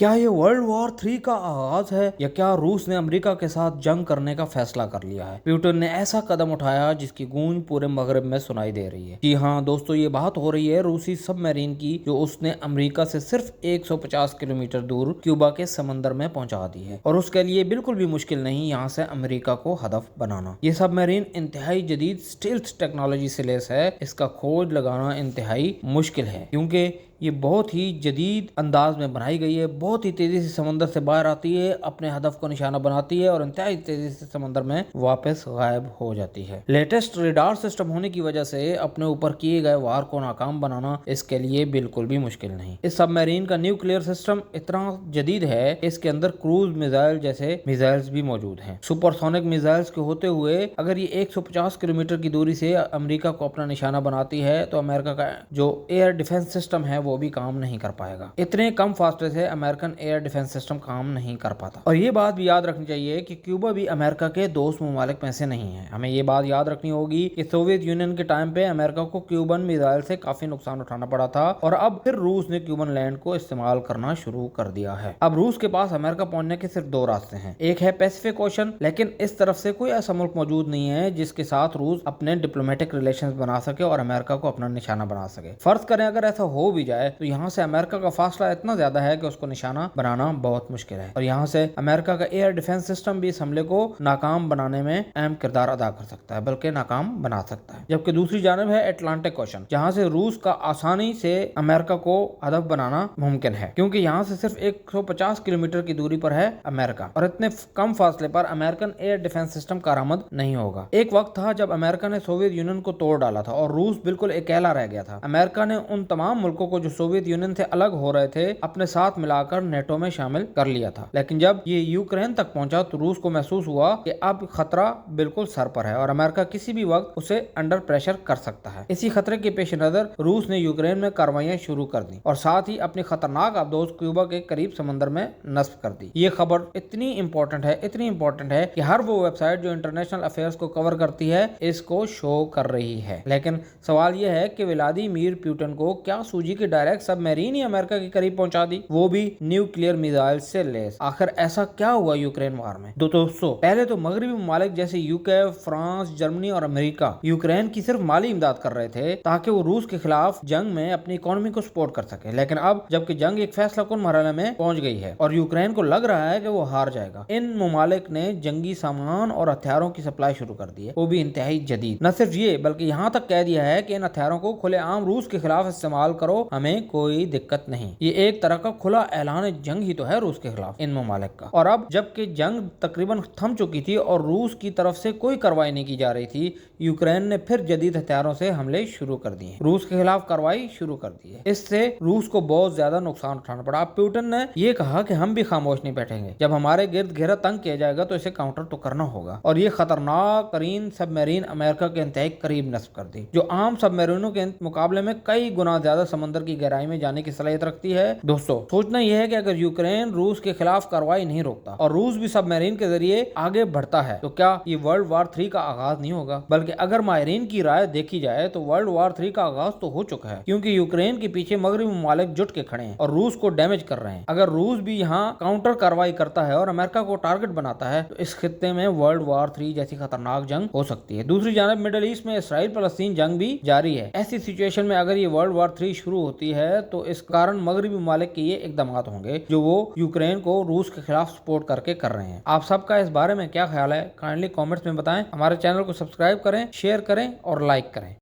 क्या ये world war 3 का आगाज है या क्या रूस ने अमेरिका के साथ जंग करने का फैसला कर लिया है? प्यूटन ने ऐसा कदम उठाया जिसकी गूंज पूरे मगरब में सुनाई दे रही है। जी हाँ दोस्तों, ये बात हो रही है रूसी सबमरीन की जो उसने अमेरिका से सिर्फ 150 किलोमीटर दूर क्यूबा के समंदर में पहुंचा दी है और उसके लिए बिल्कुल भी मुश्किल नहीं यहाँ से अमेरिका को हदफ बनाना। ये सबमरीन इंतहाई जदीद स्टील्थ टेक्नोलॉजी से लैस है। इसका खोज लगाना इंतहाई मुश्किल है क्योंकि ये बहुत ही जदीद अंदाज में बनाई गई है। बहुत ही तेजी से समंदर से बाहर आती है, अपने हदफ को निशाना बनाती है और इंतहाई तेजी से समंदर में वापस गायब हो जाती है। लेटेस्ट रेडार सिस्टम होने की वजह से अपने ऊपर किए गए वार को नाकाम बनाना इसके लिए बिल्कुल भी मुश्किल नहीं। इस सबमरीन का न्यूक्लियर सिस्टम इतना जदीद है, इसके अंदर क्रूज मिसाइल जैसे मिसाइल्स भी मौजूद हैं। सुपरसोनिक मिसाइल्स के होते हुए अगर ये 150 किलोमीटर की दूरी से अमेरिका को अपना निशाना बनाती है तो अमेरिका का जो एयर डिफेंस सिस्टम है वो भी काम नहीं कर पाएगा। इतने कम फासले से अमेरिकन एयर डिफेंस सिस्टम काम नहीं कर पाता। और ये बात भी याद रखनी चाहिए कि क्यूबा भी अमेरिका के दोस्त ममालिक में से नहीं है। हमें ये बात याद रखनी होगी कि सोवियत यूनियन के टाइम पे अमेरिका को क्यूबन मिसाइल से काफी नुकसान उठाना पड़ा था और अब फिर रूस ने क्यूबन लैंड को इस्तेमाल करना शुरू कर दिया है। अब रूस के पास अमेरिका पहुंचने के सिर्फ दो रास्ते हैं। एक है पैसिफिक ओशन, लेकिन इस तरफ से कोई ऐसा मुल्क मौजूद नहीं है जिसके साथ रूस अपने डिप्लोमेटिक रिलेशंस बना सके और अमेरिका को अपना निशाना बना सके। फर्ज करें अगर ऐसा हो भी जाए तो यहाँ से अमेरिका का फासला इतना ज्यादा है कि उसको निशाना बनाना बहुत मुश्किल है और यहाँ से अमेरिका का एयर डिफेंस सिस्टम भी इस हमले को नाकाम बनाने में अहम किरदार अदा कर सकता है, बल्कि नाकाम बना सकता है। जबकि दूसरी जानब है अटलांटिक ओशन, जहाँ से रूस का आसानी से अमेरिका को हदफ बनाना मुमकिन है क्योंकि यहाँ से सिर्फ 150 किलोमीटर की दूरी पर है अमेरिका और इतने कम फासले पर अमेरिकन एयर डिफेंस सिस्टम कारआमद नहीं होगा। एक वक्त था जब अमेरिका ने सोवियत यूनियन को तोड़ डाला था और रूस बिल्कुल अकेला रह गया था। अमेरिका ने उन तमाम मुल्कों को जो सोवियत यूनियन से अलग हो रहे थे अपने साथ मिलाकर नेटो में शामिल कर लिया था, लेकिन जब ये यूक्रेन तक पहुंचा तो रूस को महसूस हुआ कि अब खतरा बिल्कुल सर पर है और अमेरिका किसी भी वक्त उसे अंडर प्रेशर कर सकता है। इसी खतरे के पेश नजर रूस ने यूक्रेन में कार्रवाइयां शुरू कर दी और साथ ही अपनी खतरनाक आबदोज क्यूबा के करीब समंदर में नस्ब कर दी। ये खबर इतनी इंपॉर्टेंट है कि हर वो वेबसाइट जो इंटरनेशनल अफेयर्स को कवर करती है इसको शो कर रही है। लेकिन सवाल यह है कि व्लादिमीर पुतिन को क्या सूझी कि डायरेक्ट सबमरीन ही अमेरिका के करीब पहुंचा दी, वो भी न्यूक्लियर मिसाइल से लैस। आखिर ऐसा क्या हुआ यूक्रेन वार में? दोस्तों, पहले तो मगरबी ममालिक जैसे यूके, फ्रांस, जर्मनी और अमेरिका यूक्रेन की सिर्फ माली इमदाद कर रहे थे ताकि वो रूस के खिलाफ जंग में अपनी इकोनॉमी को सपोर्ट कर सके। लेकिन अब जबकि जंग एक फैसला कुन मरहले में पहुंच गई है और यूक्रेन को लग रहा है कि वो हार जाएगा, इन ममालिक ने जंगी सामान और हथियारों की सप्लाई शुरू कर दी है, वो भी इंतहाई जदीद। न सिर्फ ये बल्कि यहाँ तक कह दिया है कि इन हथियारों को खुलेआम रूस के खिलाफ इस्तेमाल करो, हमें कोई दिक्कत नहीं। ये एक तरह का खुला ऐलान जंग ही तो है रूस के खिलाफ इन ममालिक का। और अब जबकि जंग तकरीबन थम चुकी थी और रूस की तरफ से कोई कार्रवाई नहीं की जा रही थी, यूक्रेन ने फिर जदीद हथियारों से हमले शुरू कर दिए, रूस के खिलाफ कार्रवाई शुरू कर दी है। इससे रूस को बहुत ज्यादा नुकसान उठाना पड़ा। अब पुतिन ने यह कहा कि हम भी खामोश नहीं बैठेंगे, जब हमारे गिर्द घेरा तंग किया जाएगा तो इसे काउंटर तो करना होगा। और ये खतरनाक तरीन सबमरीन अमेरिका के इंतहाई करीब नस्ब कर दी, जो आम सबमरीनों के मुकाबले में कई गुना ज्यादा समंदर की गहराई में जाने की सलाहियत रखती है। दोस्तों, सोचना यह है कि अगर यूक्रेन रूस के खिलाफ कार्रवाई नहीं रोकता और रूस भी सबमरीन के जरिए आगे बढ़ता है तो क्या ये वर्ल्ड वॉर 3 का आगाज नहीं होगा? बल्कि अगर माहिरीन की राय देखी जाए तो वर्ल्ड वॉर 3 का आगाज तो हो चुका है, क्योंकि यूक्रेन के पीछे मगरबी ममालिक जुट के खड़े हैं और रूस को डैमेज कर रहे हैं। अगर रूस भी यहाँ काउंटर कार्रवाई करता है और अमेरिका को टारगेट बनाता है तो इस खित्ते में वर्ल्ड वॉर 3 जैसी खतरनाक जंग हो सकती है। दूसरी जानब मिडिल ईस्ट में इसराइल फलस्तीन जंग भी जारी है। ऐसी सिचुएशन में अगर ये वर्ल्ड वॉर 3 शुरू होती है तो इस कारण मगरबी ममालिक के ये इकदाम होंगे जो वो यूक्रेन को रूस के खिलाफ सपोर्ट करके कर रहे हैं। आप सबका इस बारे में क्या ख्याल है? काइंडली कमेंट्स में बताएं। हमारे चैनल को सब्सक्राइब करें, शेयर करें और लाइक करें।